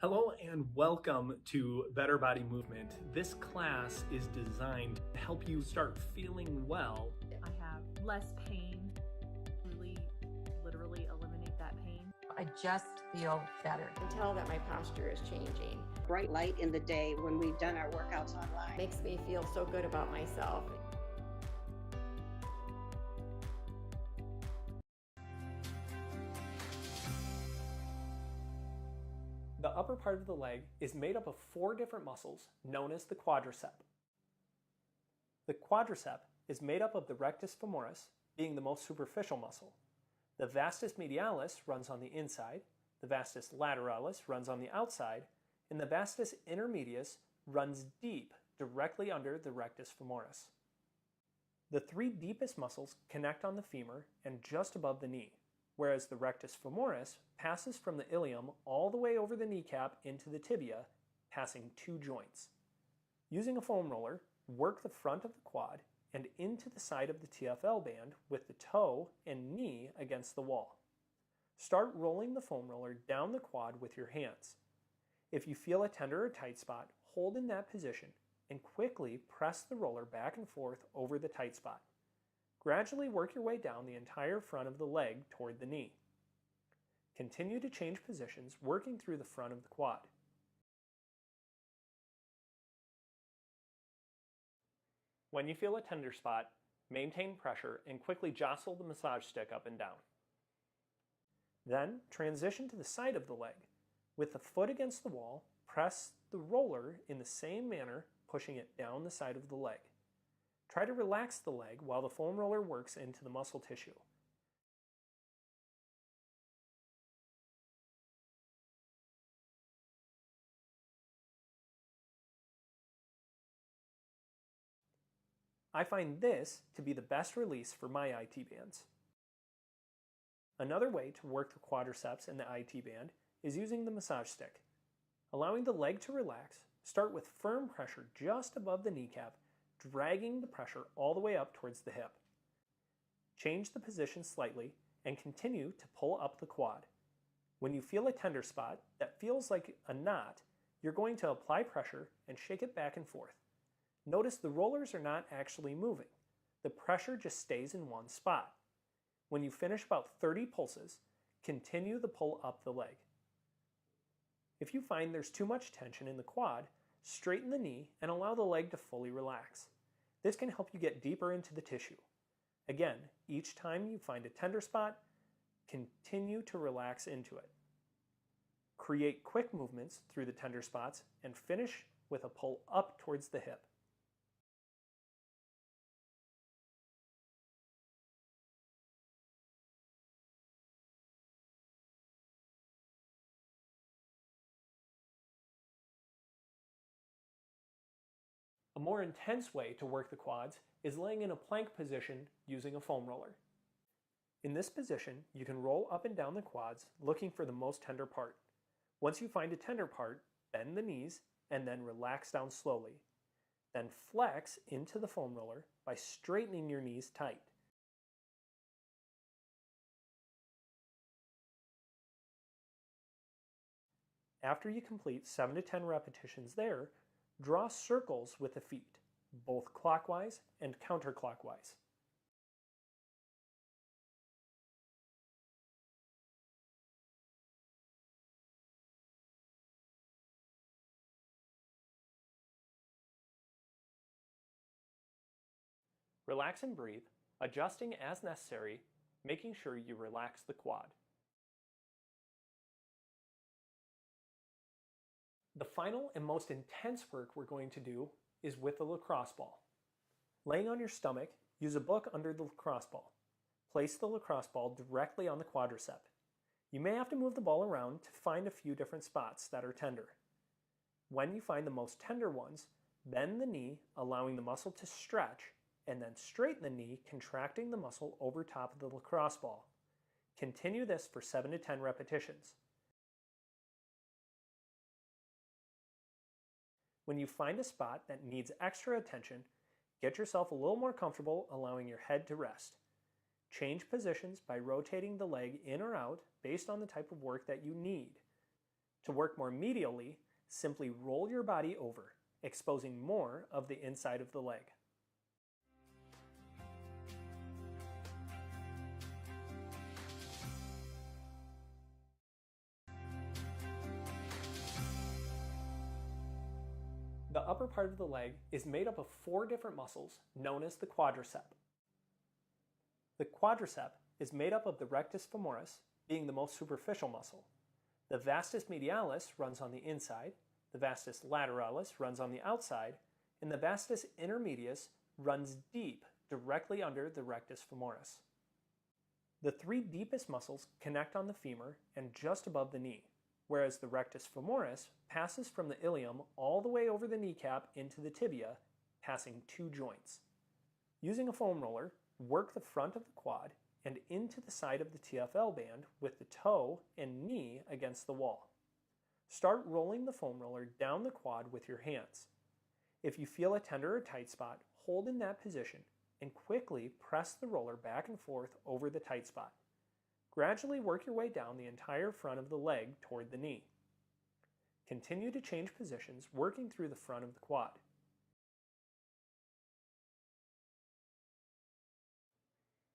Hello and welcome to Better Body Movement. This class is designed to help you start feeling well. I have less pain, literally eliminate that pain. I just feel better. I can tell that my posture is changing. Bright light in the day when we've done our workouts online. Makes me feel so good about myself. The upper part of the leg is made up of 4 different muscles known as the quadricep. The quadricep is made up of the rectus femoris, being the most superficial muscle. The vastus medialis runs on the inside, the vastus lateralis runs on the outside, and the vastus intermedius runs deep directly under the rectus femoris. The 3 deepest muscles connect on the femur and just above the knee, whereas the rectus femoris passes from the ilium all the way over the kneecap into the tibia, passing 2 joints. Using a foam roller, work the front of the quad and into the side of the TFL band with the toe and knee against the wall. Start rolling the foam roller down the quad with your hands. If you feel a tender or tight spot, hold in that position and quickly press the roller back and forth over the tight spot. Gradually work your way down the entire front of the leg toward the knee. Continue to change positions, working through the front of the quad. When you feel a tender spot, maintain pressure and quickly jostle the massage stick up and down. Then transition to the side of the leg. With the foot against the wall, press the roller in the same manner, pushing it down the side of the leg. Try to relax the leg while the foam roller works into the muscle tissue. I find this to be the best release for my IT bands. Another way to work the quadriceps and the IT band is using the massage stick. Allowing the leg to relax, start with firm pressure just above the kneecap, dragging the pressure all the way up towards the hip. Change the position slightly and continue to pull up the quad. When you feel a tender spot that feels like a knot, you're going to apply pressure and shake it back and forth. Notice the rollers are not actually moving. The pressure just stays in one spot. When you finish about 30 pulses, continue the pull up the leg. If you find there's too much tension in the quad, straighten the knee and allow the leg to fully relax. This can help you get deeper into the tissue. Again, each time you find a tender spot, continue to relax into it. Create quick movements through the tender spots and finish with a pull up towards the hip. A more intense way to work the quads is laying in a plank position using a foam roller. In this position, you can roll up and down the quads looking for the most tender part. Once you find a tender part, bend the knees and then relax down slowly. Then flex into the foam roller by straightening your knees tight. After you complete 7 to 10 repetitions there, draw circles with the feet, both clockwise and counterclockwise. Relax and breathe, adjusting as necessary, making sure you relax the quad. The final and most intense work we're going to do is with the lacrosse ball. Laying on your stomach, use a book under the lacrosse ball. Place the lacrosse ball directly on the quadricep. You may have to move the ball around to find a few different spots that are tender. When you find the most tender ones, bend the knee, allowing the muscle to stretch, and then straighten the knee, contracting the muscle over top of the lacrosse ball. Continue this for 7 to 10 repetitions. When you find a spot that needs extra attention, get yourself a little more comfortable, allowing your head to rest. Change positions by rotating the leg in or out based on the type of work that you need. To work more medially, simply roll your body over, exposing more of the inside of the leg. The upper part of the leg is made up of 4 different muscles known as the quadricep. The quadricep is made up of the rectus femoris, being the most superficial muscle. The vastus medialis runs on the inside, the vastus lateralis runs on the outside, and the vastus intermedius runs deep directly under the rectus femoris. The 3 deepest muscles connect on the femur and just above the knee, whereas the rectus femoris passes from the ilium all the way over the kneecap into the tibia, passing 2 joints. Using a foam roller, work the front of the quad and into the side of the TFL band with the toe and knee against the wall. Start rolling the foam roller down the quad with your hands. If you feel a tender or tight spot, hold in that position and quickly press the roller back and forth over the tight spot. Gradually work your way down the entire front of the leg toward the knee. Continue to change positions, working through the front of the quad.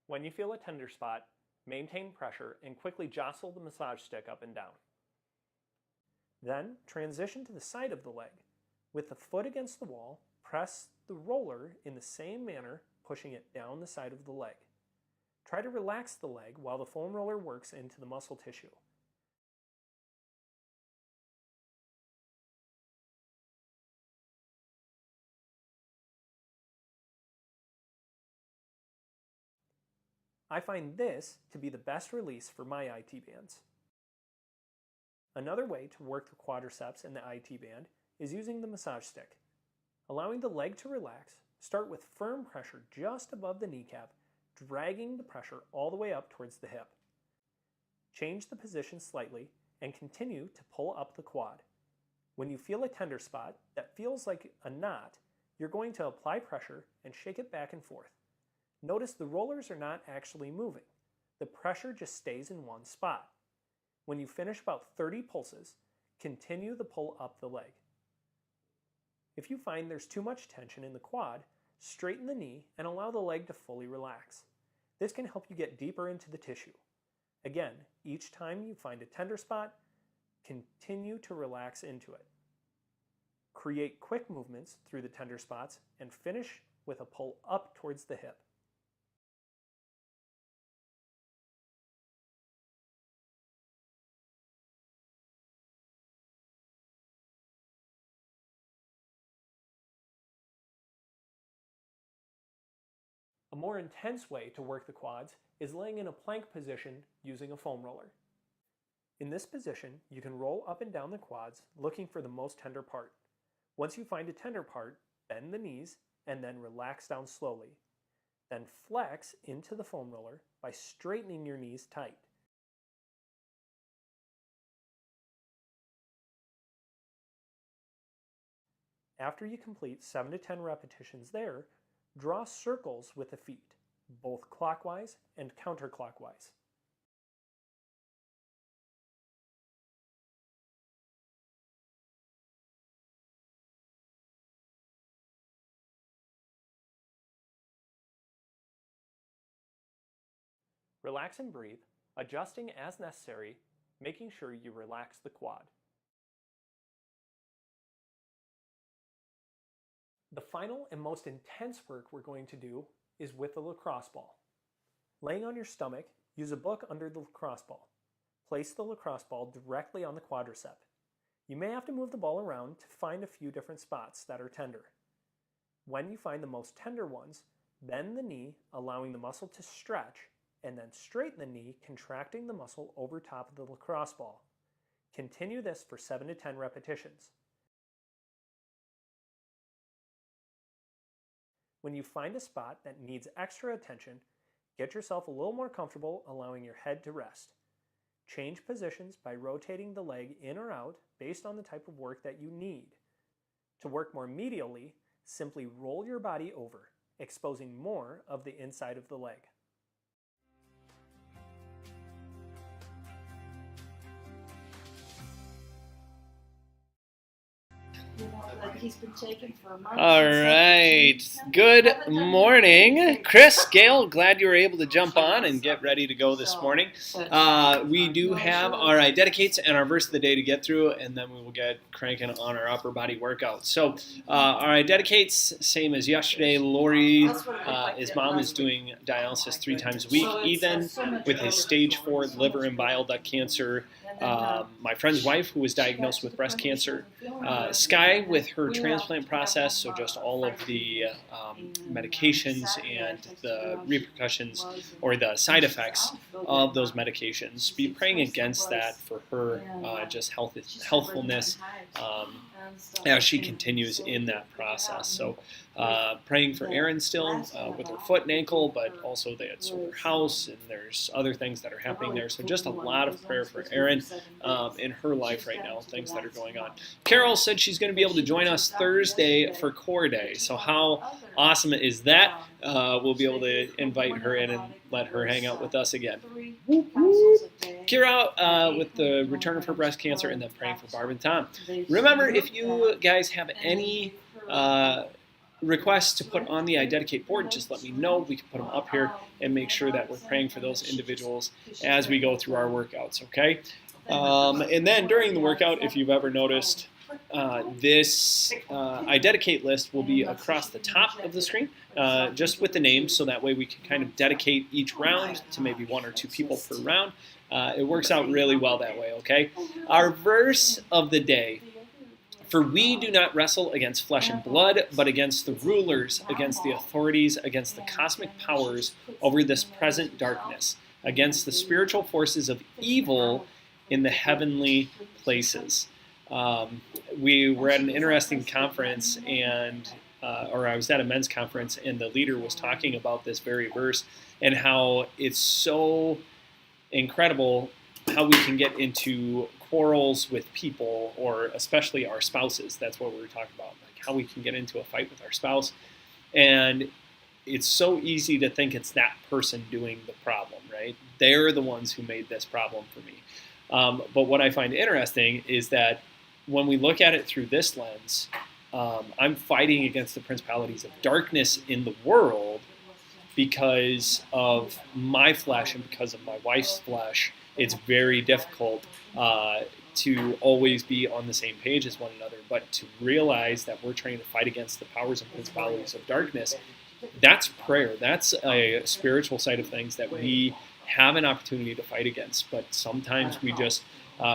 When you feel a tender spot, maintain pressure and quickly jostle the massage stick up and down. Then transition to the side of the leg. With the foot against the wall, press the roller in the same manner, pushing it down the side of the leg. Try to relax the leg while the foam roller works into the muscle tissue. I find this to be the best release for my IT bands. Another way to work the quadriceps and the IT band is using the massage stick. Allowing the leg to relax, start with firm pressure just above the kneecap, dragging the pressure all the way up towards the hip. Change the position slightly and continue to pull up the quad. When you feel a tender spot that feels like a knot, you're going to apply pressure and shake it back and forth. Notice the rollers are not actually moving. The pressure just stays in one spot. When you finish about 30 pulses, continue the pull up the leg. If you find there's too much tension in the quad, straighten the knee and allow the leg to fully relax. This can help you get deeper into the tissue. Again, each time you find a tender spot, continue to relax into it. Create quick movements through the tender spots and finish with a pull up towards the hip. A more intense way to work the quads is laying in a plank position using a foam roller. In this position, you can roll up and down the quads looking for the most tender part. Once you find a tender part, bend the knees and then relax down slowly. Then flex into the foam roller by straightening your knees tight. After you complete 7 to 10 repetitions there, draw circles with the feet, both clockwise and counterclockwise. Relax and breathe, adjusting as necessary, making sure you relax the quad. The final and most intense work we're going to do is with the lacrosse ball. Laying on your stomach, use a book under the lacrosse ball. Place the lacrosse ball directly on the quadricep. You may have to move the ball around to find a few different spots that are tender. When you find the most tender ones, bend the knee, allowing the muscle to stretch, and then straighten the knee, contracting the muscle over top of the lacrosse ball. Continue this for 7 to 10 repetitions. When you find a spot that needs extra attention, get yourself a little more comfortable, allowing your head to rest. Change positions by rotating the leg in or out based on the type of work that you need. To work more medially, simply roll your body over, exposing more of the inside of the leg. Like he's been taking for a month. All right. Good morning, Chris, Gail. Glad you were able to jump on and get ready to go this morning. We do have our iDedicates and our verse of the day to get through, and then we will get cranking on our upper body workout. So our iDedicates, same as yesterday. Lori, his mom is doing dialysis 3 times a week. Ethan, with his stage 4 liver and bile duct cancer. My friend's wife, who was diagnosed with breast cancer. Sky, with her transplant process, so just all of the medications and the repercussions or the side effects of those medications. Be praying against that for her, just healthfulness as she continues in that process. So praying for Erin still with her foot and ankle, but also they had sold her house and there's other things that are happening there. So just a lot of prayer for Erin in her life right now, things that are going on. Carol said she's going to be able to join us Thursday for Core Day. So how awesome is that? We'll be able to invite her in and let her hang out with us again. Kira with the return of her breast cancer, and then praying for Barb and Tom. Remember, if you guys have any requests to put on the iDedicate board, just let me know. We can put them up here and make sure that we're praying for those individuals as we go through our workouts, okay? And then during the workout, if you've ever noticed, this iDedicate list will be across the top of the screen, just with the names, so that way we can kind of dedicate each round to maybe 1 or 2 people per round. It works out really well that way, okay? Our verse of the day. For we do not wrestle against flesh and blood, but against the rulers, against the authorities, against the cosmic powers over this present darkness, against the spiritual forces of evil in the heavenly places. We were at an interesting conference, or I was at a men's conference, and the leader was talking about this very verse and how it's so incredible how we can get into quarrels with people, or especially our spouses. That's what we were talking about, like how we can get into a fight with our spouse. And it's so easy to think it's that person doing the problem, right? They're the ones who made this problem for me. But what I find interesting is that when we look at it through this lens, I'm fighting against the principalities of darkness in the world because of my flesh and because of my wife's flesh. It's very difficult to always be on the same page as one another, but to realize that we're trying to fight against the powers and principalities of darkness, that's prayer. That's a spiritual side of things that we have an opportunity to fight against, but sometimes we just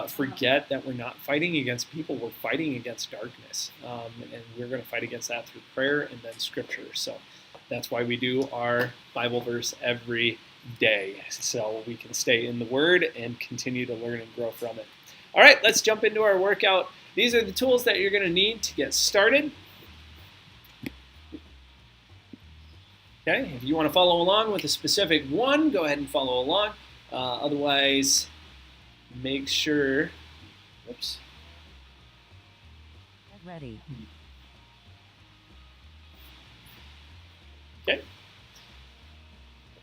forget that we're not fighting against people, we're fighting against darkness, and we're going to fight against that through prayer and then scripture. So that's why we do our Bible verse every day, so we can stay in the Word and continue to learn and grow from it. All right, let's jump into our workout. These are the tools that you're going to need to get started. Okay, if you want to follow along with a specific one, go ahead and follow along. Otherwise, make sure, oops. Get ready. Okay.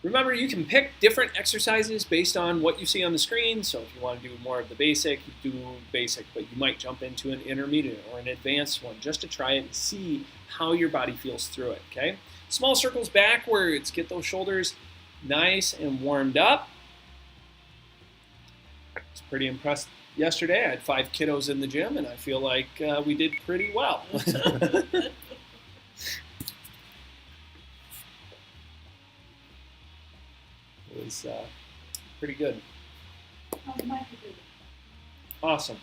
Remember, you can pick different exercises based on what you see on the screen. So if you want to do more of the basic, do basic, but you might jump into an intermediate or an advanced one just to try it and see how your body feels through it, okay? Small circles backwards. Get those shoulders nice and warmed up. I was pretty impressed yesterday. I had 5 kiddos in the gym, and I feel like we did pretty well. It was pretty good. Awesome.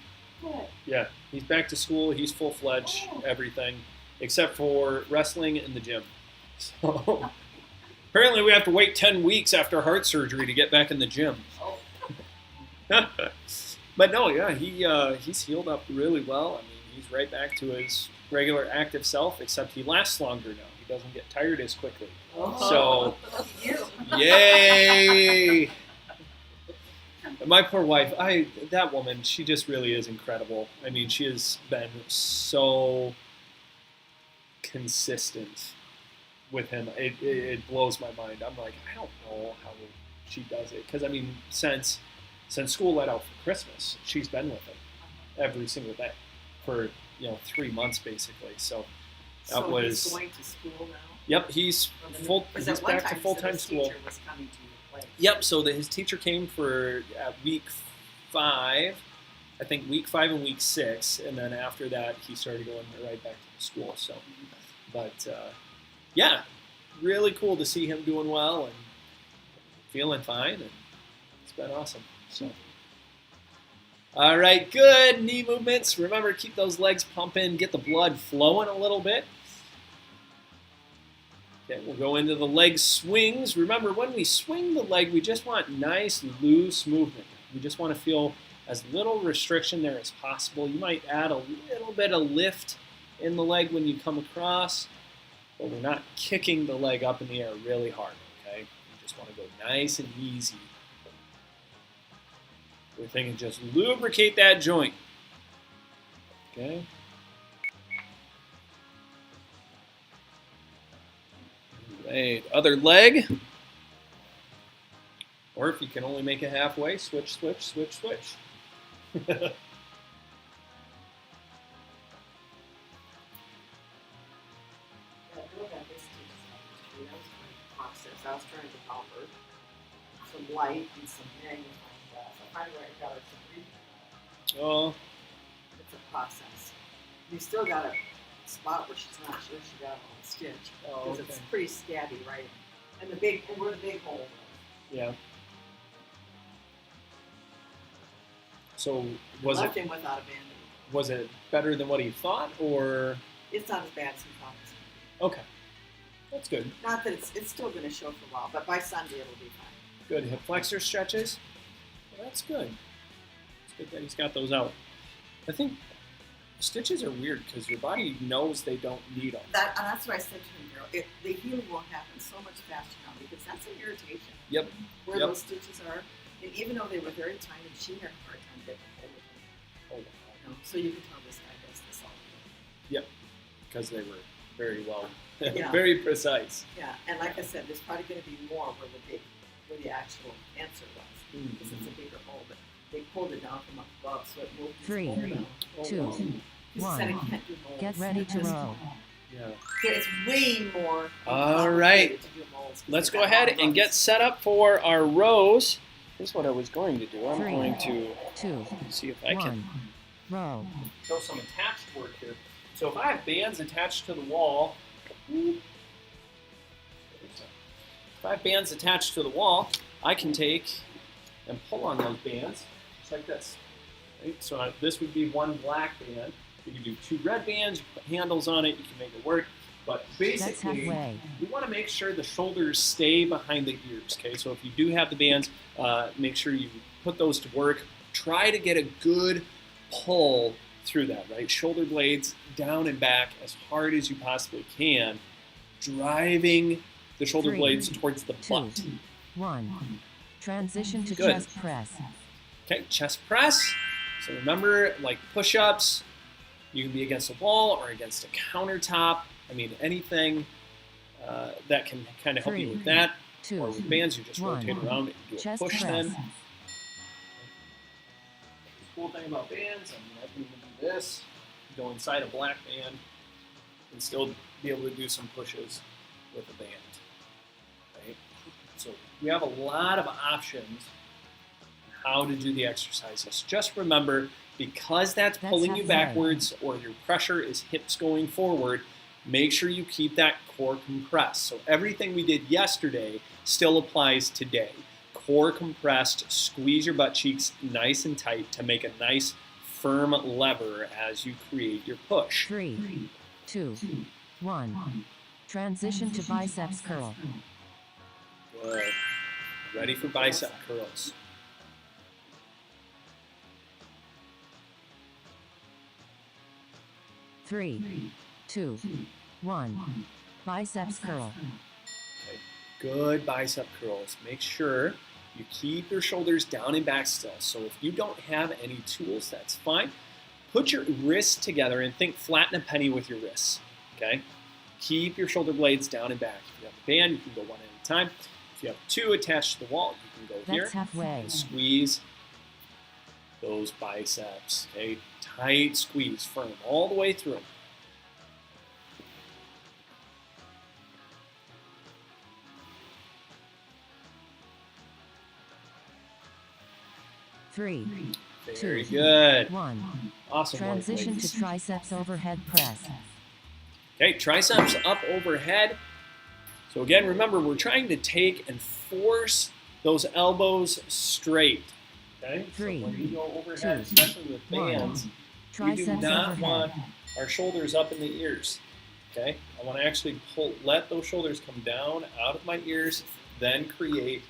Yeah, he's back to school. He's full-fledged, everything, except for wrestling in the gym. So apparently we have to wait 10 weeks after heart surgery to get back in the gym. But no, yeah, he's healed up really well. I mean, he's right back to his regular active self, except he lasts longer now. He doesn't get tired as quickly. So, yay! My poor wife, that woman, she just really is incredible. I mean, she has been so consistent with him. It blows my mind. I'm like, I don't know how she does it. Because, I mean, since school let out for Christmas, she's been with him every single day. for 3 months basically. So that So was. he's going to school now? Yep, he's Because he's back to full-time school. Teacher was coming to the place. Yep, so his teacher came for week 5, I think week 5 and week 6, and then after that he started going right back to the school. So, but yeah, really cool to see him doing well and feeling fine, and it's been awesome. So, all right, good knee movements. Remember, keep those legs pumping, get the blood flowing a little bit. Okay, we'll go into the leg swings. Remember, when we swing the leg, we just want nice, loose movement. We just want to feel as little restriction there as possible. You might add a little bit of lift in the leg when you come across, but we're not kicking the leg up in the air really hard, okay? You just want to go nice and easy. We're thinking just lubricate that joint, okay? Right, other leg. Or if you can only make it halfway, switch, switch, switch, switch. I was trying to offer some light and some magnifying glass. I finally got her to read. Oh, It's a process. You still got a spot where she's not sure she got on the stitch. Oh, Because okay. it's pretty scabby, right? And where the big hole was. yeah. So was Left it him without a band-aid. was it better than what he thought, or It's not as bad as he thought it was going to okay? That's good. be. Not that it's still going to show for a while, but by Sunday it'll be fine. Good hip flexor stretches. Well, that's good. It's good that he's got those out. I think stitches are weird because your body knows they don't need them. And that's what I said to him, girl. The healing will happen so much faster now because that's an irritation. Yep. Where Yep. those stitches are. And even though they were very tiny, she had a hard time getting hold of them. Oh, wow. You know? So you can tell this guy does this all the Yep. Because they were very well, Yeah. very precise. time. Yeah, and like I said, there's probably going to be more where the actual cancer was because it's a bigger hole. But they pulled it down from up above, so it moved. his 3, hole down. 2, He said it 1. can't do moles. Get ready to row. Yeah. It's way more. All right. complicated to do moles 'cause Let's they've go got ahead long and get legs. set up for our rows. Here's what I was going to do. I'm 3, going to 2, see if I 1. can Row. show some attached work here. So if I have bands attached to the wall, I can take and pull on those bands just like this. Right? So this would be one black band. You can do 2 red bands, you put handles on it, you can make it work. But That's basically, halfway. we want to make sure the shoulders stay behind the ears, okay? So if you do have the bands, make sure you put those to work. Try to get a good pull through that, right? Shoulder blades down and back as hard as you possibly can, driving the shoulder 3, blades towards the 2, butt. 1. Transition to Good. chest press. Okay, chest press. So remember, like push-ups, you can be against a wall or against a countertop. I mean, anything that can kind of help you 3, with that. 2, Or with bands, you just 1. rotate around and do a Chest push press. then. The cool thing about bands, I mean, I can even do this, go inside a black band, and still be able to do some pushes with a band. Right? So we have a lot of options on how to do the exercises. Just remember, because that's pulling you halfway. backwards or your pressure is hips going forward, make sure you keep that core compressed. So everything we did yesterday still applies today. Core compressed, squeeze your butt cheeks nice and tight to make a nice firm lever as you create your push. 3, 2, 1. Transition to biceps curl. Good. Ready for bicep curls. Three, 2, 1. Biceps curl. Okay. Good bicep curls. Make sure you keep your shoulders down and back still. So if you don't have any tools, that's fine. Put your wrists together and think flatten a penny with your wrists. Okay? Keep your shoulder blades down and back. If you have a band, you can go one at a time. If you have 2 attached to the wall, you can go here That's halfway. and squeeze those biceps. Okay, tight squeeze, firm all the way through. Three, Very two, good. 1. Awesome. Transition work, to triceps overhead press. Okay, triceps up overhead. So again, remember, we're trying to take and force those elbows straight. Okay, Three, so when we go overhead, two, especially with one. bands, we do Triceps not overhead. want our shoulders up in the ears. Okay, I want to actually let those shoulders come down out of my ears, then create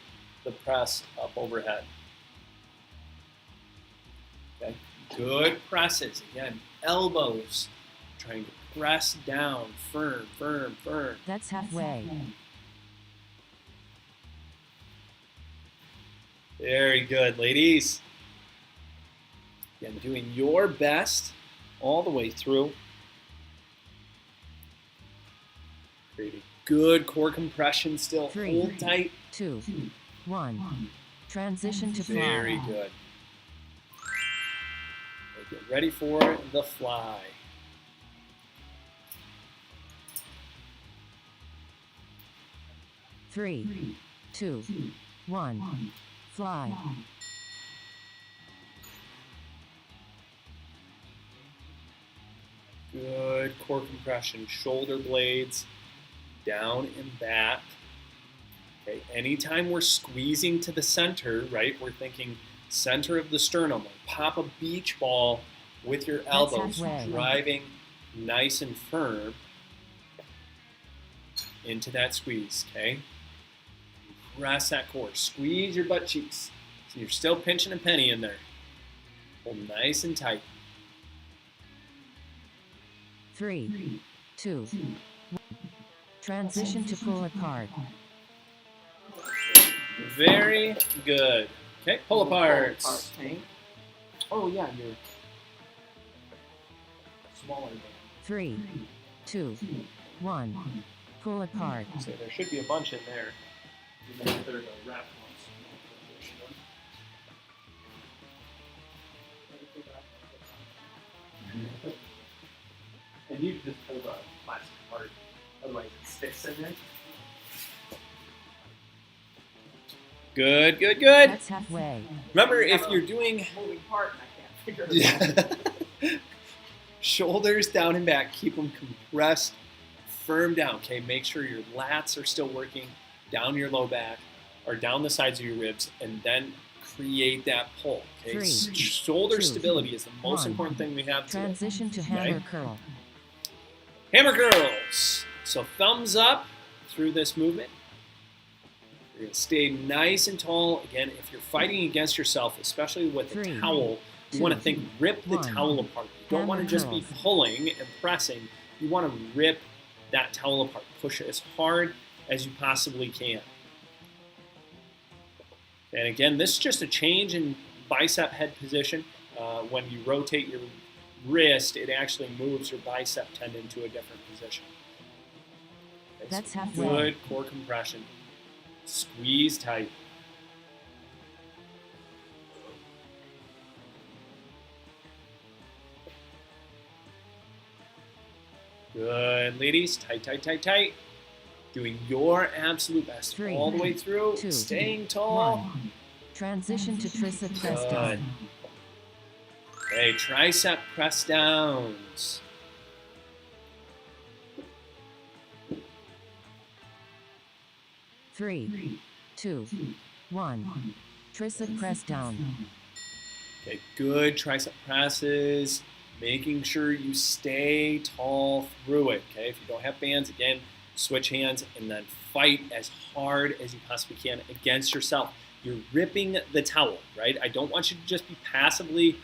the press up overhead. Okay, good presses. Again, elbows trying to press down, firm, firm, firm. That's halfway. Very good, ladies. Again, doing your best all the way through. Creating good core compression still. Three, Hold tight. 2, 1. Transition to fly. Very good. Okay, get ready for the fly. Three, 2, 1. Fly. Good core compression. Shoulder blades down and back. Okay, anytime we're squeezing to the center, right, we're thinking center of the sternum. Like pop a beach ball with your elbows, halfway. driving nice and firm into that squeeze, okay? Press that core. Squeeze your butt cheeks. So you're still pinching a penny in there. Hold nice and tight. 3, 2, 1. Transition to pull apart. Very good. Okay, pull apart. Tank. Oh yeah, you're smaller than. 3, 2, 1. Pull apart. So there should be a bunch in there. Even if they're the wrapped ones. And you just pull the plastic apart, otherwise it sticks in there. Good, good, good. That's halfway. Remember, if you're doing Moving part, and I can't figure it out. shoulders down and back, keep them compressed, firm down. Okay, make sure your lats are still working down your low back or down the sides of your ribs, and then create that pull. Okay, 3, shoulder 2, stability is the most 1. important thing we have today. Transition to hammer curl. Hammer curls. So thumbs up through this movement. You're going to stay nice and tall. Again, if you're fighting against yourself, especially with a 3, towel, you 2, want to think rip the 1. towel apart. You don't want to Hammer just be curls. pulling and pressing. You want to rip that towel apart. Push it as hard as you possibly can. And again, this is just a change in bicep head position. When you rotate your wrist, it actually moves your bicep tendon to a different position. Okay, That's so halfway. good core compression. Squeeze tight. Good, ladies. Tight, tight, tight, tight. Doing your absolute best 3, all the way through. 2, Staying tall. 1. Transition to tricep press Good. down. Okay, tricep press downs. Three, 2, 1. Tricep press down. Okay, good tricep presses. Making sure you stay tall through it. Okay, if you don't have bands, again, switch hands and then fight as hard as you possibly can against yourself. You're ripping the towel, right? I don't want you to just be passively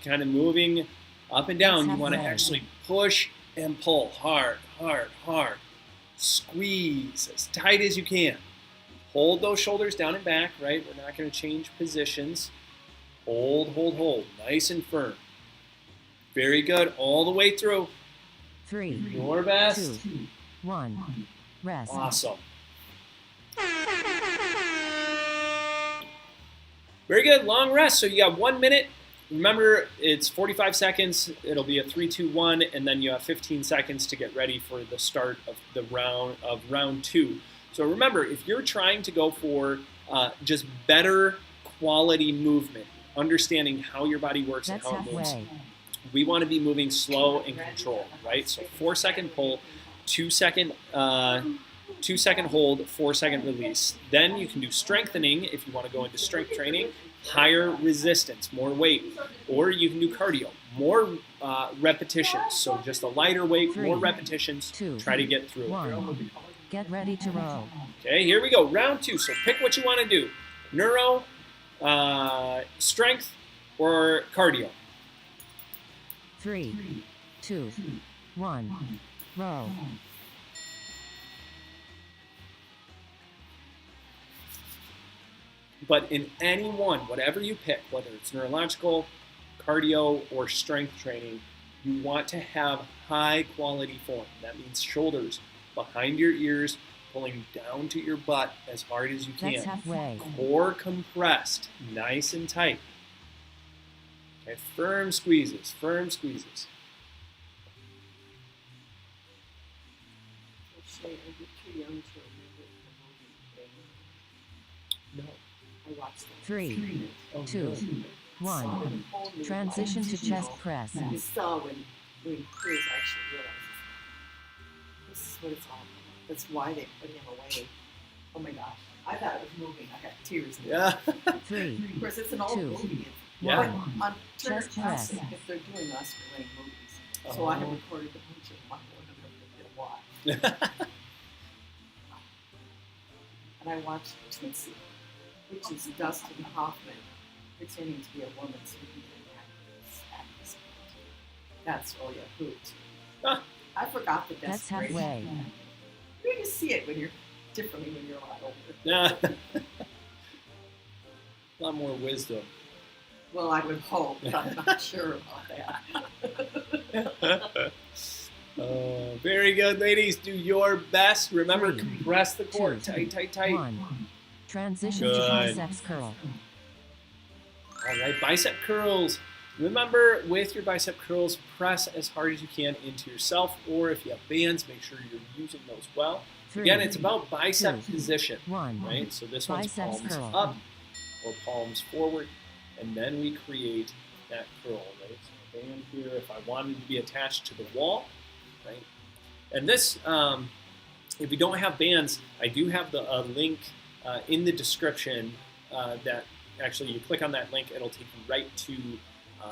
kind of moving up and down. You want to actually push and pull hard, hard, hard. Squeeze as tight as you can. Hold those shoulders down and back, right? We're not going to change positions. Hold, hold, hold. Nice and firm. Very good. All the way through. 3, Your best. 2, 1. Rest. Awesome. Very good. Long rest. So you got 1 minute remember, it's 45 seconds. It'll be a 3, 2, 1, and then you have 15 seconds to get ready for the start of the round 2. So remember, if you're trying to go for just better quality movement, understanding how your body works and That's how it moves, halfway. we want to be moving slow and controlled, right? So 4-second pull, 2-second hold, 4-second release. Then you can do strengthening if you want to go into strength training, higher resistance, more weight, or you can do cardio, more repetitions. So just a lighter weight, more 3, repetitions. 2, Try to get through it. 1. Get ready to row. Okay, here we go. Round 2. So pick what you want to do: neuro, strength, or cardio. 3, 2, 1. Row. But in any one, whatever you pick, whether it's neurological, cardio, or strength training, you want to have high quality form. That means shoulders behind your ears, pulling down to your butt as hard as you can. That's halfway. Core compressed, nice and tight. Okay, firm squeezes, firm squeezes. Shay, are you too young to remember the movie? No. I watched it. 3, Oh, 2, no. 1. Transition to chest press. You saw when Cruz actually realizes this is what it's all about. That's why they put him away. Oh my gosh. I thought it was moving. I got tears. Yeah. 3, Of course, it's an old 2, movie. It's Yeah. on Turner Chest Classic, press. if they're doing Oscar-winning movies. So I have Oh. recorded a bunch of them. I'm going to watch. And I watched Tootsie, which is Dustin Hoffman pretending to be a woman so he can act this. That's really a hoot. Huh. I forgot the That's desperation. halfway. You can see it when you're differently when you're a lot older. Yeah. A lot more wisdom. Well, I would hope, but I'm not sure about that. Very good, ladies. Do your best. Remember, 3, compress the core. 2, Tight, tight, tight. 1. Transition to Good. biceps curl. All right, bicep curls. Remember, with your bicep curls, press as hard as you can into yourself, or if you have bands, make sure you're using those well. 3, Again, it's about bicep 2, position, 1. right? So this one's Biceps palms curl. up or palms forward, and then we create that curl, right? So a band here, if I wanted to be attached to the wall, right? And this, if you don't have bands, I do have the link in the description that actually you click on that link, it'll take you right to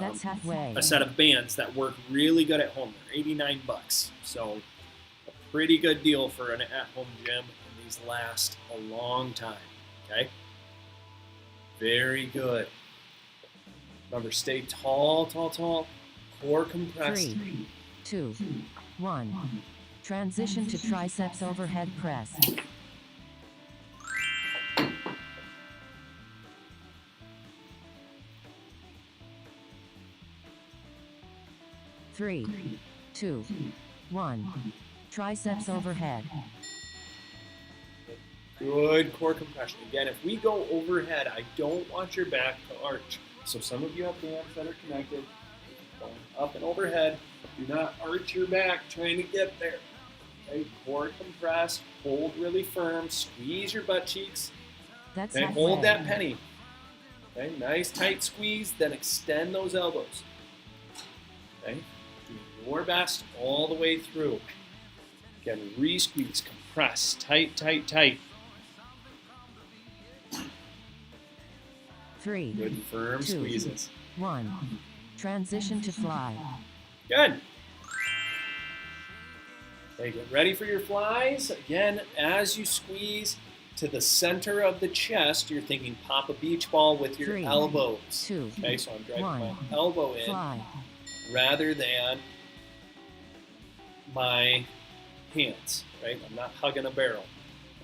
That's halfway. a set of bands that work really good at home. They're $89, so a pretty good deal for an at-home gym, and these last a long time, okay? Very good. Remember, stay tall, tall, tall, core compressed. 3, 2, 1. Transition to triceps overhead press. 3, 2, 1. Triceps overhead. Good core compression. Again, if we go overhead, I don't want your back to arch. So some of you have bands that are connected, going up and overhead. Do not arch your back trying to get there. Okay, core compressed, hold really firm, squeeze your butt cheeks. That's Okay, halfway. hold that penny. Okay, nice tight squeeze, then extend those elbows. Okay, do your best all the way through. Again, re-squeeze, compress, tight, tight, tight. 3, Good firm 2, squeezes. 1. Transition to fly. Good. Okay, get ready for your flies. Again, as you squeeze to the center of the chest, you're thinking pop a beach ball with your 3, elbows. 2, Okay, so I'm driving 1. my elbow in Fly. rather than my hands, right? I'm not hugging a barrel.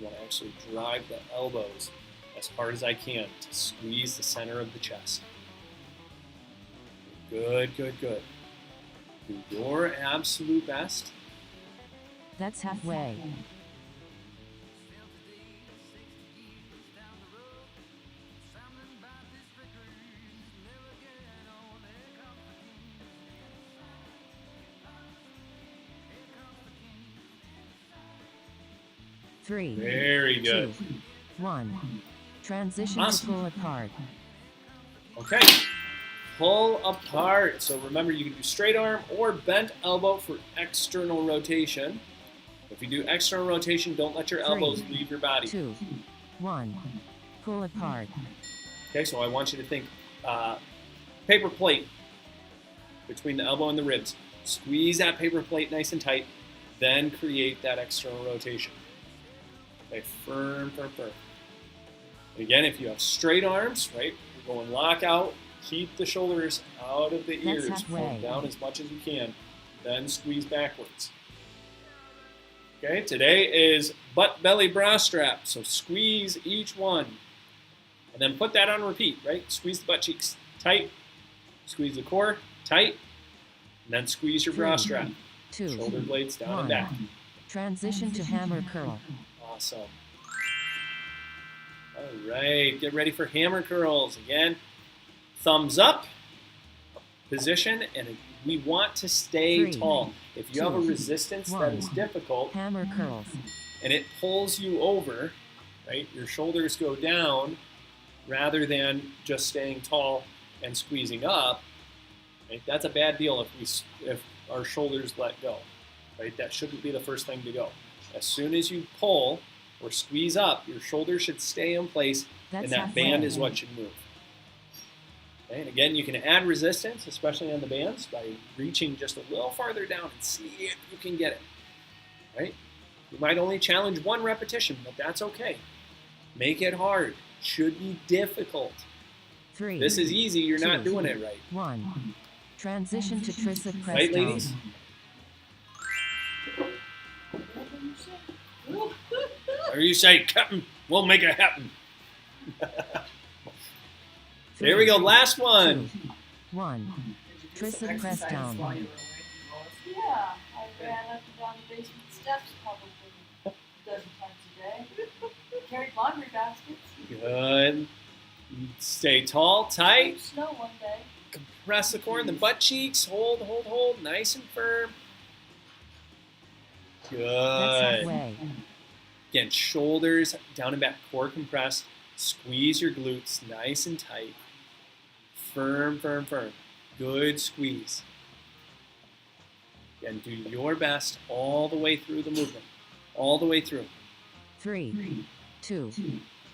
I want to actually drive the elbows as hard as I can to squeeze the center of the chest. Good, good, good. Do your absolute best. That's halfway. 3, Very good. 2, 1. Transition Awesome. to pull apart. Okay. Pull apart. So remember, you can do straight arm or bent elbow for external rotation. If you do external rotation, don't let your elbows leave your body. 2, 1. Pull apart. Okay, so I want you to think paper plate between the elbow and the ribs. Squeeze that paper plate nice and tight, then create that external rotation. Okay, firm, firm, firm. Again, if you have straight arms, right, you're going lock out, keep the shoulders out of the That's ears, pull halfway. down as much as you can, then squeeze backwards. Okay, today is butt belly bra strap, so squeeze each one. And then put that on repeat, right? Squeeze the butt cheeks tight, squeeze the core tight, and then squeeze your bra 3, strap. 2, Shoulder blades down 1. and back. Transition to hammer curl. Awesome. All right, get ready for hammer curls. Again, thumbs up, position, and we want to stay 3, tall. If you have a 2, resistance that 1. is difficult Hammer curls. and it pulls you over, right, your shoulders go down rather than just staying tall and squeezing up, right? That's a bad deal if our shoulders let go, right? That shouldn't be the first thing to go. As soon as you pull or squeeze up, your shoulders should stay in place, That's and that halfway. band is what should move. Okay, and again, you can add resistance, especially on the bands, by reaching just a little farther down and see if you can get it, right? You might only challenge one repetition, but that's okay. Make it hard. Should be difficult. 3, This is easy, you're not 2, doing it right. 1. Transition to tricep press Right, down. ladies? Or you say, Captain, we'll make it happen. There we go, last one. 2, 1. Tricep press down. Yeah, I ran up and down the basement steps probably a dozen times a day. Carried laundry baskets. Good. Stay tall, tight. Snow one day. Compress the core and the butt cheeks. Hold, hold, hold. Nice and firm. That's Good. halfway. Again, shoulders down and back. Core compressed. Squeeze your glutes nice and tight. Firm, firm, firm. Good squeeze. Again, do your best all the way through the movement. All the way through. 3, 2,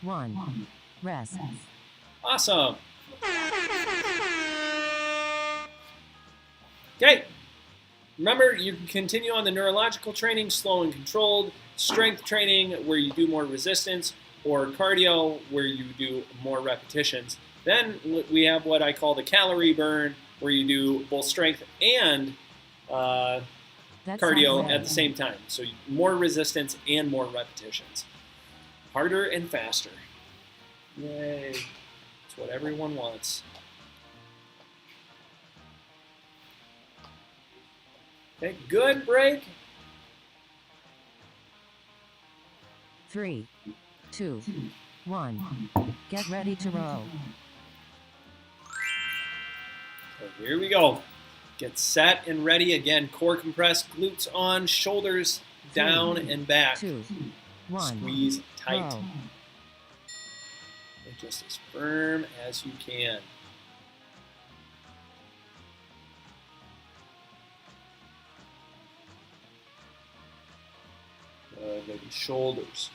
1. Rest. Awesome. Okay. Remember, you can continue on the neurological training, slow and controlled, strength training where you do more resistance, or cardio where you do more repetitions. Then we have what I call the calorie burn, where you do both strength and That's cardio halfway. at the same time. So more resistance and more repetitions. Harder and faster. Yay. That's what everyone wants. Okay, good break. 3, 2, 1. Get ready to row. So here we go. Get set and ready. Again, core compressed, glutes on, shoulders down and back. 2, 1. Squeeze tight. Row. And just as firm as you can. Maybe shoulders.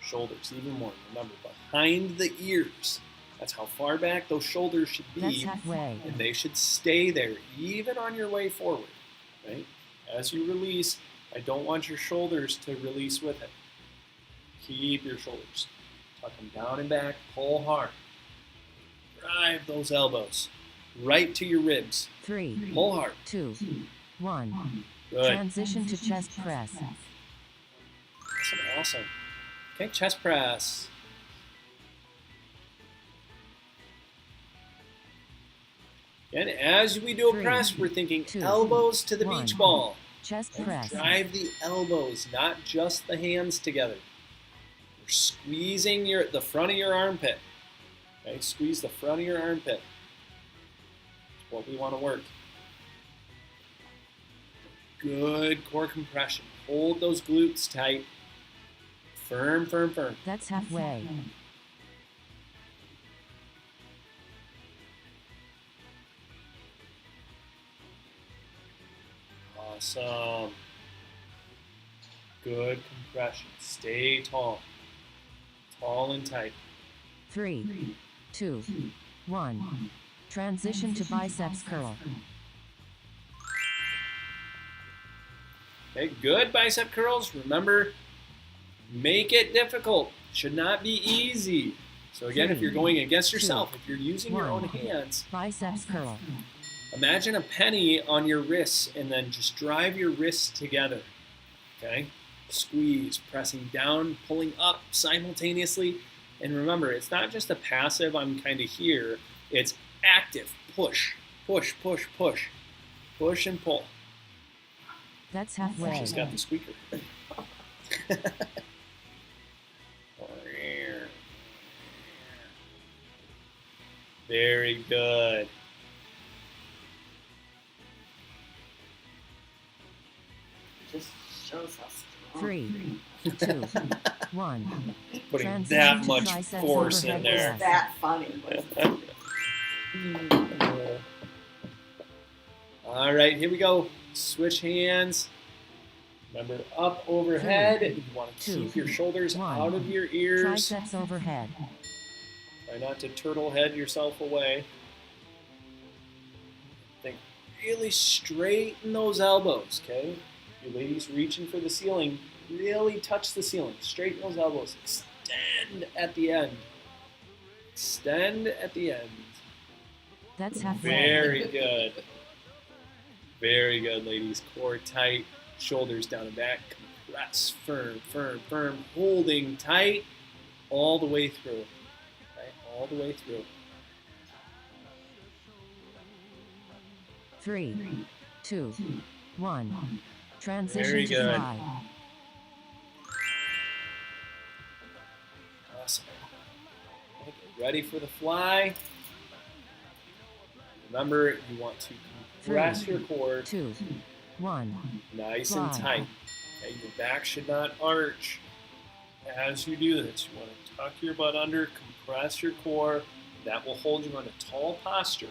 Shoulders, even more. Remember, behind the ears. That's how far back those shoulders should That's be. halfway. And they should stay there, even on your way forward. Right? As you release, I don't want your shoulders to release with it. Keep your shoulders. Tuck them down and back. Pull hard. Drive those elbows right to your ribs. 3, Pull hard. 2, 1. Good. Transition to chest press. Awesome, awesome. Okay, chest press. And as we do a 3, press, we're thinking 2, elbows to the 1. beach ball. Chest And press. drive the elbows, not just the hands together. You're squeezing the front of your armpit. Okay, squeeze the front of your armpit. That's what we want to work. Good core compression. Hold those glutes tight. Firm, firm, firm. That's halfway. Awesome. Good compression. Stay tall. Tall and tight. 3, 2, 1. Transition to biceps curl. Okay, good bicep curls. Remember, make it difficult. Should not be easy. So again, if you're going against yourself, if you're using your own hands, Biceps curl. imagine a penny on your wrists and then just drive your wrists together. Okay? Squeeze, pressing down, pulling up simultaneously. And remember, it's not just a passive, I'm kind of here. It's active. Push, push, push, push. Push and pull. That's halfway. She's got the squeaker. Very good. Just shows how strong. 3, 2, 1. Putting Transition that to much triceps force in overhead there. press. That funny. wasn't it? All right, here we go. Switch hands. Remember, up overhead. You want to keep your shoulders out of your ears. Triceps overhead. Try not to turtle head yourself away. Think really straighten those elbows, okay? You ladies reaching for the ceiling, really touch the ceiling. Straighten those elbows. Extend at the end. Extend at the end. That's halfway. Very good. Very good, ladies. Core tight, shoulders down and back. Compress, firm, firm, firm. Holding tight all the way through. Right? All the way through. 3, 2, 1. Transition Very to good. fly. Awesome. Okay, get ready for the fly. Remember, you want to compress your core 2, 1. nice Fly. and tight. Okay, your back should not arch as you do this. You want to tuck your butt under, compress your core. That will hold you on a tall posture.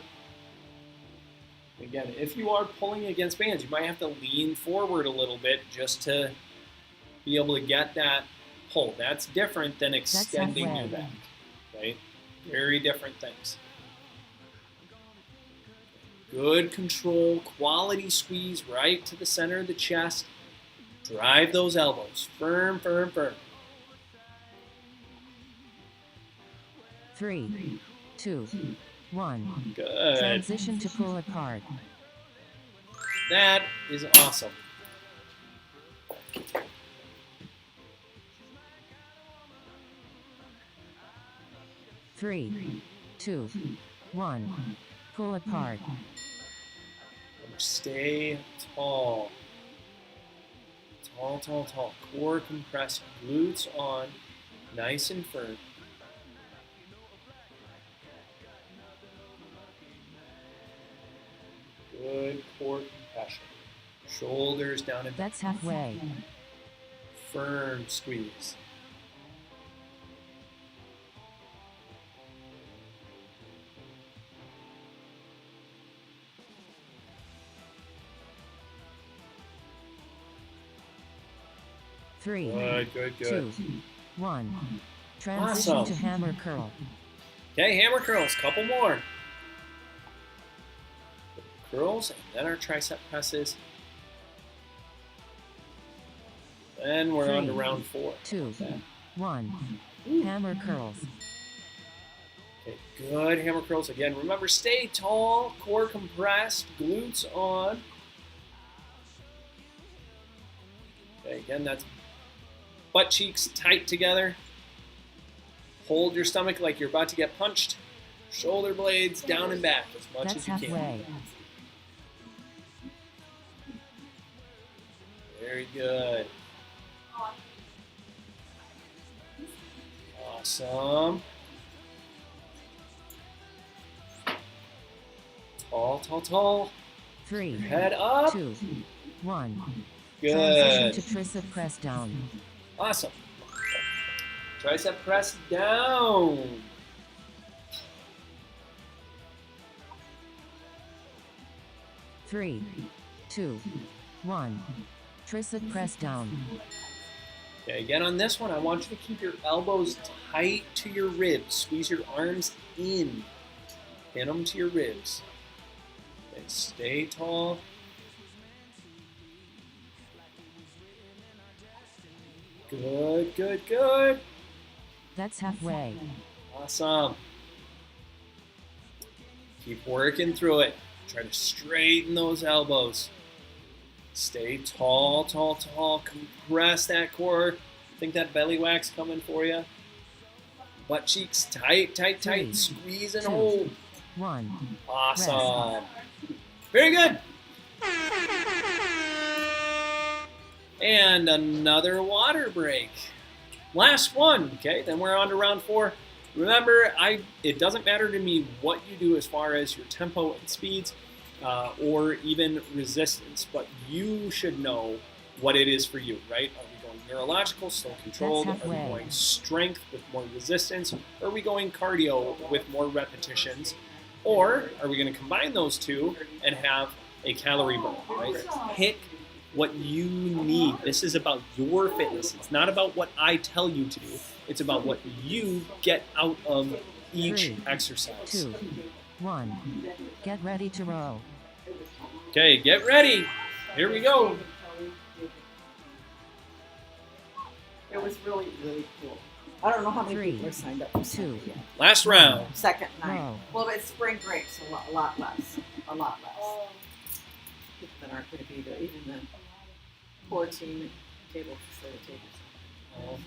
Again, if you are pulling against bands, you might have to lean forward a little bit just to be able to get that pull. That's different than extending your halfway. back, right? Very different things. Good control, quality squeeze right to the center of the chest. Drive those elbows. Firm, firm, firm. 3, 2, 1. Good. Transition to pull apart. That is awesome. Three, 2, 1. Pull apart. Stay tall. Tall, tall, tall. Core compressed, glutes on, nice and firm. Good core compression. Shoulders down and That's halfway. firm squeeze. Three, Good, good, good. 2, 1. Transition Awesome. to hammer curl. Okay, hammer curls, couple more. Curls, and then our tricep presses. Then we're on to 3, round 4. 2, 1. Hammer curls. Okay, good hammer curls. Again, remember, stay tall, core compressed, glutes on. Okay, again, that's butt cheeks tight together. Hold your stomach like you're about to get punched. Shoulder blades down and back as much That's as you can. halfway. Very good. Awesome. Tall, tall, tall. 3, Head up. 2, 1. Good. Transition to tricep press down. Awesome. Tricep press down. Three, two, one. Tricep press down. Okay, again on this one, I want you to keep your elbows tight to your ribs. Squeeze your arms in. Pin them to your ribs. Okay, stay tall. Good, good, good. That's halfway. Awesome. Keep working through it. Try to straighten those elbows. Stay tall, tall, tall. Compress that core. Think that belly wax coming for you. Butt cheeks tight, tight, tight. 3, Squeeze and 2, hold. 1. Awesome. Very good. And another water break. Last one, okay? Then we're on to round 4. Remember, it doesn't matter to me what you do as far as your tempo and speeds or even resistance, but you should know what it is for you, right? Are we going neurological, slow controlled? Are we going strength with more resistance? Or are we going cardio with more repetitions? Or are we going to combine those two and have a calorie burn, right? Pick what you need. This is about your fitness. It's not about what I tell you to do. It's about what you get out of each 3, exercise. 2, 1. Get ready to row. Okay, get ready. Here we go. It was really, really cool. I don't know how many 3, people are signed up for 2, second yet. Last round. Second night. row. Well, it's spring break, so a lot less. A lot less. People that aren't going to be there, even the poor team table facilitators. Oh.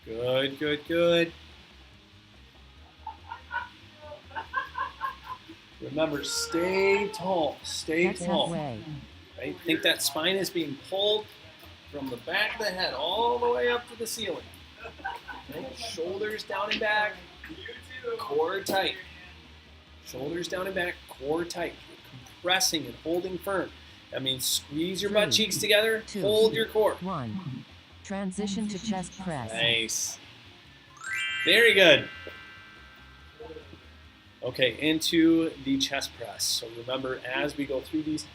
Good, good, good. Remember, stay tall. Stay That's tall. halfway. Right? Think that spine is being pulled from the back of the head all the way up to the ceiling. Right? Shoulders down and back, core tight. Shoulders down and back, core tight. You're compressing and holding firm. That means squeeze your butt 3, cheeks together, 2, hold your core. 1. Transition to chest press. Nice. Very good. Okay, into the chest press. So remember, as we go through these,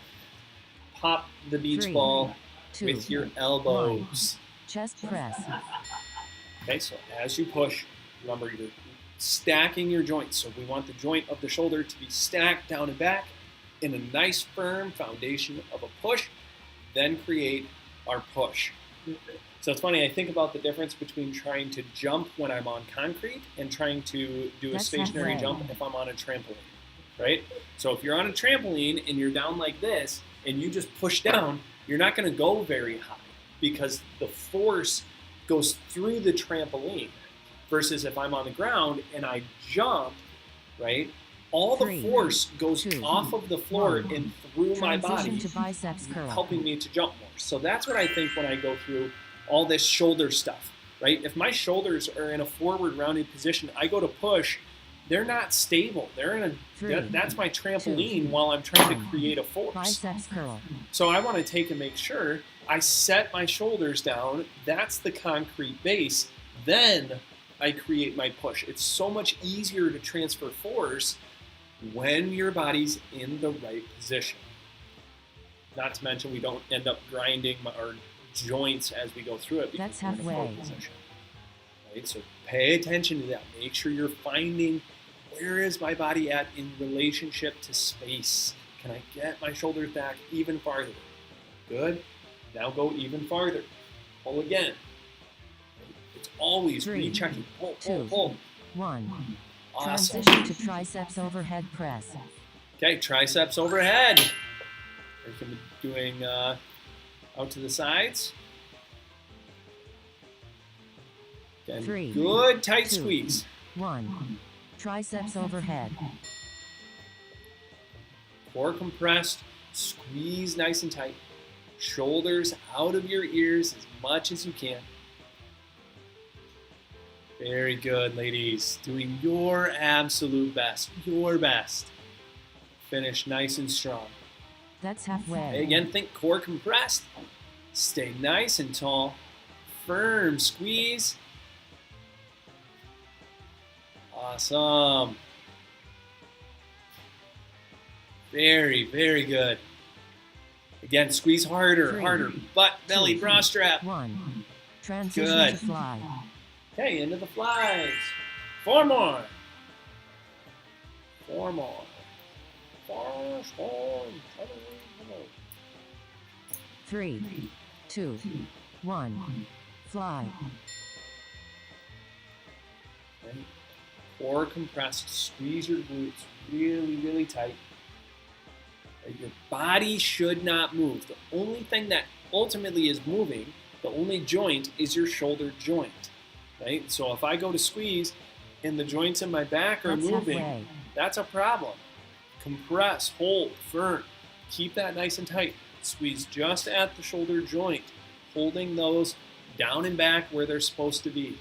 pop the beach 3, ball 2, with your elbows. Chest press. Okay, so as you push, remember you're stacking your joints. So we want the joint of the shoulder to be stacked down and back in a nice firm foundation of a push, then create our push. So it's funny, I think about the difference between trying to jump when I'm on concrete and trying to do a That's stationary halfway. jump if I'm on a trampoline, right? So if you're on a trampoline and you're down like this and you just push down, you're not going to go very high because the force goes through the trampoline versus if I'm on the ground and I jump, right? All the 3, force goes 2, off of the floor 1. and through my body, Transition to biceps curl. helping me to jump more. So that's what I think when I go through all this shoulder stuff, right? If my shoulders are in a forward rounded position, I go to push, they're not stable. They're in a, 3, that's my 2, trampoline while I'm trying to 1. create a force. Biceps curl. So I want to take and make sure I set my shoulders down. That's the concrete base. Then I create my push. It's so much easier to transfer force when your body's in the right position. Not to mention we don't end up grinding our joints as we go through it because That's we're in a halfway. full position. Right? So pay attention to that. Make sure you're finding where is my body at in relationship to space. Can I get my shoulders back even farther? Good. Now go even farther. Pull again. It's always 3, rechecking. Pull, 2, pull, pull. 1. Awesome. Transition to triceps overhead press. Okay, triceps overhead. We can be doing out to the sides. Again, 3, good tight 2, squeeze. 1. Triceps overhead. Core compressed, squeeze nice and tight. Shoulders out of your ears as much as you can. Very good, ladies. Doing your absolute best, your best. Finish nice and strong. That's halfway. Again, think core compressed. Stay nice and tall. firm. Squeeze. Awesome. Very, very good. Again, squeeze harder, 3, harder. Butt, belly, 2, bra strap. 1. Transition Good. to fly. Okay, into the flies. 4 more. 4 more. 4, 3, 2, 1. Fly. Okay. Core compressed. Squeeze your glutes really, really tight. Your body should not move. The only thing that ultimately is moving, the only joint, is your shoulder joint. Right? So if I go to squeeze and the joints in my back are That's moving, halfway. that's a problem. Compress, hold, firm. Keep that nice and tight. Squeeze just at the shoulder joint, holding those down and back where they're supposed to be.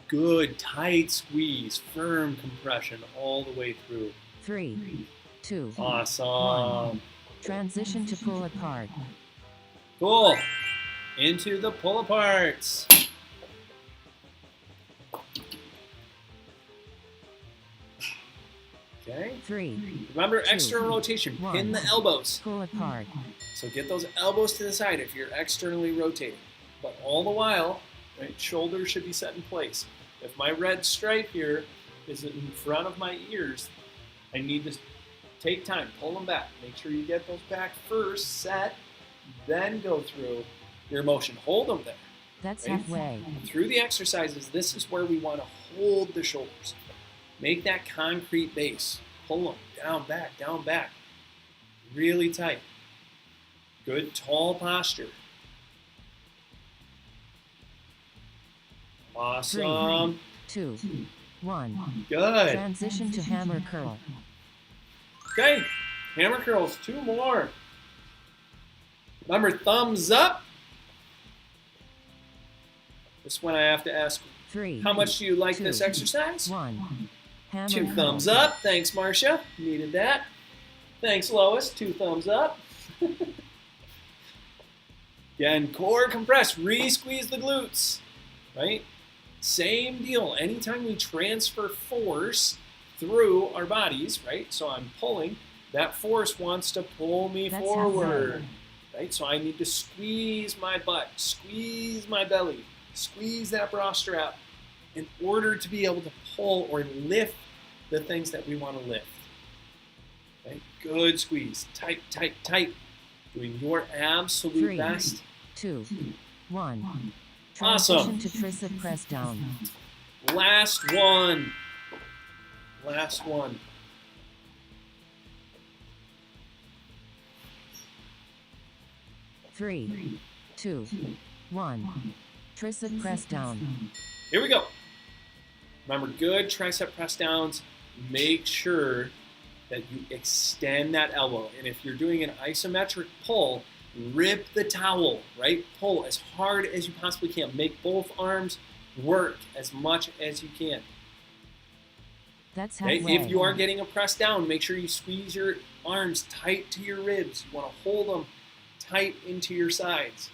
Good, tight squeeze, firm compression all the way through. 3, 2, Awesome. 1. Transition to pull apart. Cool. Into the pull aparts. Okay. 3, Remember, 2, extra rotation. 1. Pin the elbows. Pull apart. So get those elbows to the side if you're externally rotating. But all the while, right, shoulders should be set in place. If my red stripe here is in front of my ears, I need to take time, pull them back. Make sure you get those back first, set, then go through your motion. Hold them there. That's Right? halfway. Through the exercises, this is where we want to hold the shoulders. Make that concrete base. Pull them down, back. Really tight. Good tall posture. Awesome. 2, 1. Good. Transition to hammer curl. Okay. Hammer curls. 2 more. Remember, thumbs up. This one I have to ask, 3, how much do you like 2, this exercise? 1. Hammer 2 curl. thumbs up. Thanks, Marcia. Needed that. Thanks, Lois. 2 thumbs up. Again, core compress. Re-squeeze the glutes. Right? Same deal. Anytime we transfer force through our bodies, right? So I'm pulling. That force wants to pull me That's forward. halfway. Right? So I need to squeeze my butt, squeeze my belly, squeeze that bra strap in order to be able to pull or lift the things that we want to lift. Okay? Good squeeze. Tight, tight, tight. Doing your absolute 3, best. 2, 1. Awesome. Transition to tricep press down. Last one. Last one. Three, 2, 1. Tricep press down. Here we go. Remember, good tricep press downs. Make sure that you extend that elbow. And if you're doing an isometric pull, rip the towel, right? Pull as hard as you possibly can. Make both arms work as much as you can. That's Okay? halfway. If you are getting a press down, make sure you squeeze your arms tight to your ribs. You want to hold them tight into your sides.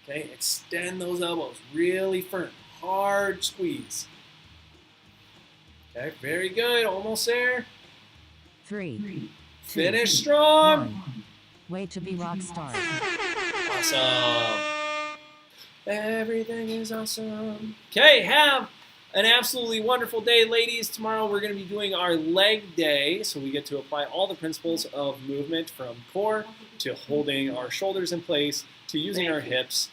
Okay, extend those elbows really firm. Hard squeeze. Okay, very good. Almost there. 3, 2, Finish strong. 1. Way to be rock star. Awesome. Everything is awesome. Okay, have an absolutely wonderful day, ladies. Tomorrow we're going to be doing our leg day, so we get to apply all the principles of movement from core to holding our shoulders in place to using our hips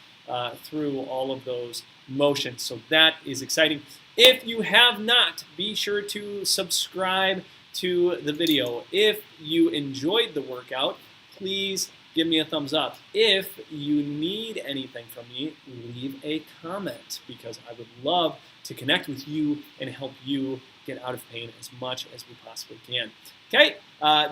through all of those motions. So that is exciting. If you have not, be sure to subscribe to the video. If you enjoyed the workout, please give me a thumbs up. If you need anything from me, leave a comment because I would love to connect with you and help you get out of pain as much as we possibly can. Okay,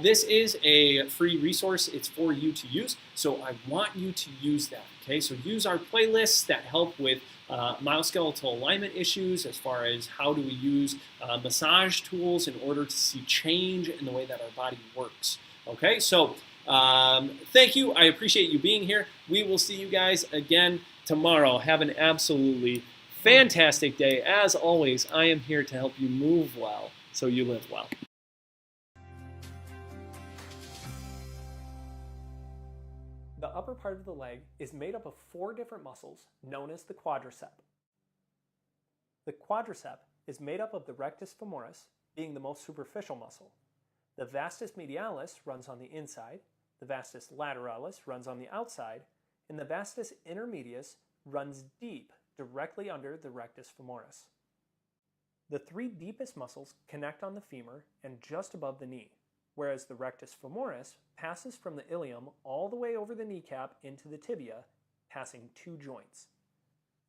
this is a free resource. It's for you to use, so I want you to use that. Okay, so use our playlists that help with myoskeletal alignment issues as far as how do we use massage tools in order to see change in the way that our body works. Okay, so Thank you. I appreciate you being here. We will see you guys again tomorrow. Have an absolutely fantastic day. As always, I am here to help you move well so you live well. The upper part of the leg is made up of 4 different muscles known as the quadricep. The quadricep is made up of the rectus femoris, being the most superficial muscle. The vastus medialis runs on the inside, the vastus lateralis runs on the outside, and the vastus intermedius runs deep directly under the rectus femoris. The 3 deepest muscles connect on the femur and just above the knee, whereas the rectus femoris passes from the ilium all the way over the kneecap into the tibia, passing 2 joints.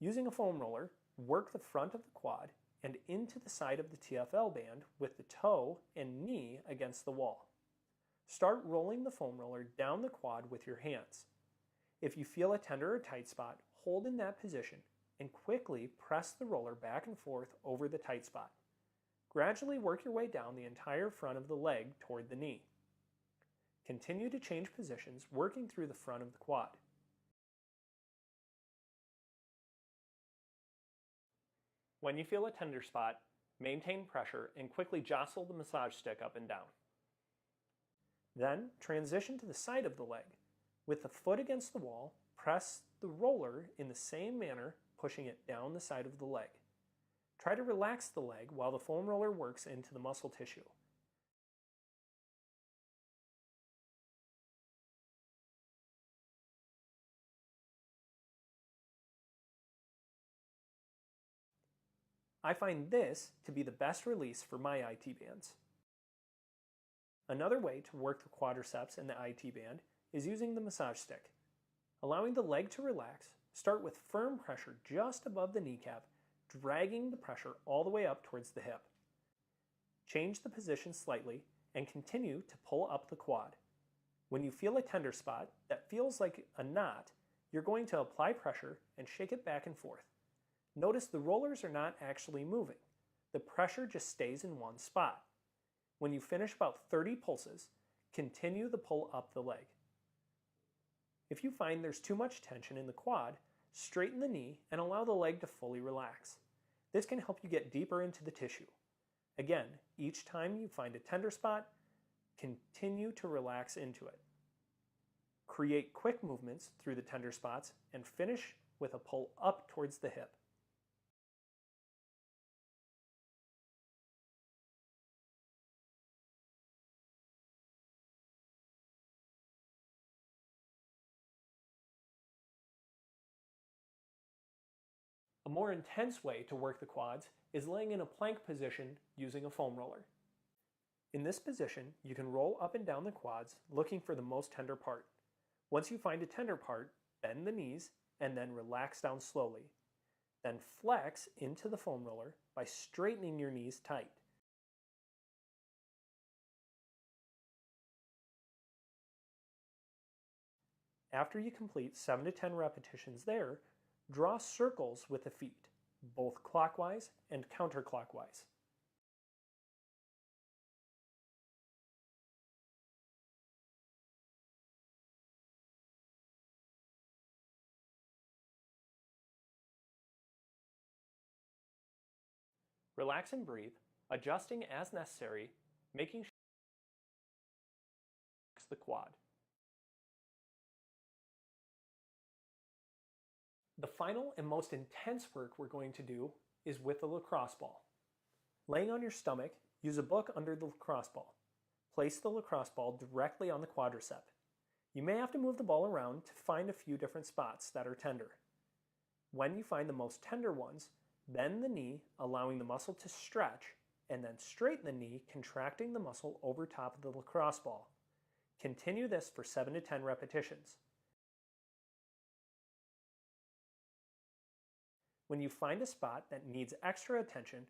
Using a foam roller, work the front of the quad and into the side of the TFL band with the toe and knee against the wall. Start rolling the foam roller down the quad with your hands. If you feel a tender or tight spot, hold in that position and quickly press the roller back and forth over the tight spot. Gradually work your way down the entire front of the leg toward the knee. Continue to change positions, working through the front of the quad. When you feel a tender spot, maintain pressure and quickly jostle the massage stick up and down. Then transition to the side of the leg. With the foot against the wall, press the roller in the same manner, pushing it down the side of the leg. Try to relax the leg while the foam roller works into the muscle tissue. I find this to be the best release for my IT bands. Another way to work the quadriceps and the IT band is using the massage stick. Allowing the leg to relax, start with firm pressure just above the kneecap, dragging the pressure all the way up towards the hip. Change the position slightly and continue to pull up the quad. When you feel a tender spot that feels like a knot, you're going to apply pressure and shake it back and forth. Notice the rollers are not actually moving. The pressure just stays in one spot. When you finish about 30 pulses, continue the pull up the leg. If you find there's too much tension in the quad, straighten the knee and allow the leg to fully relax. This can help you get deeper into the tissue. Again, each time you find a tender spot, continue to relax into it. Create quick movements through the tender spots and finish with a pull up towards the hip. A more intense way to work the quads is laying in a plank position using a foam roller. In this position, you can roll up and down the quads looking for the most tender part. Once you find a tender part, bend the knees and then relax down slowly. Then flex into the foam roller by straightening your knees tight. After you complete 7 to 10 repetitions there, draw circles with the feet, both clockwise and counterclockwise. Relax and breathe, adjusting as necessary, making sure the quad. The final and most intense work we're going to do is with the lacrosse ball. Laying on your stomach, use a book under the lacrosse ball. Place the lacrosse ball directly on the quadricep. You may have to move the ball around to find a few different spots that are tender. When you find the most tender ones, bend the knee, allowing the muscle to stretch, and then straighten the knee, contracting the muscle over top of the lacrosse ball. Continue this for 7 to 10 repetitions. When you find a spot that needs extra attention,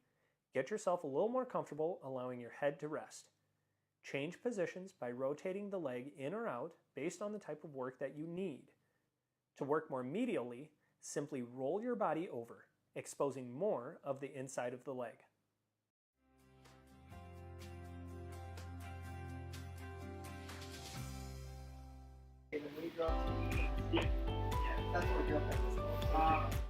get yourself a little more comfortable, allowing your head to rest. Change positions by rotating the leg in or out based on the type of work that you need. To work more medially, simply roll your body over, exposing more of the inside of the leg. Yeah, that's what your girlfriend was.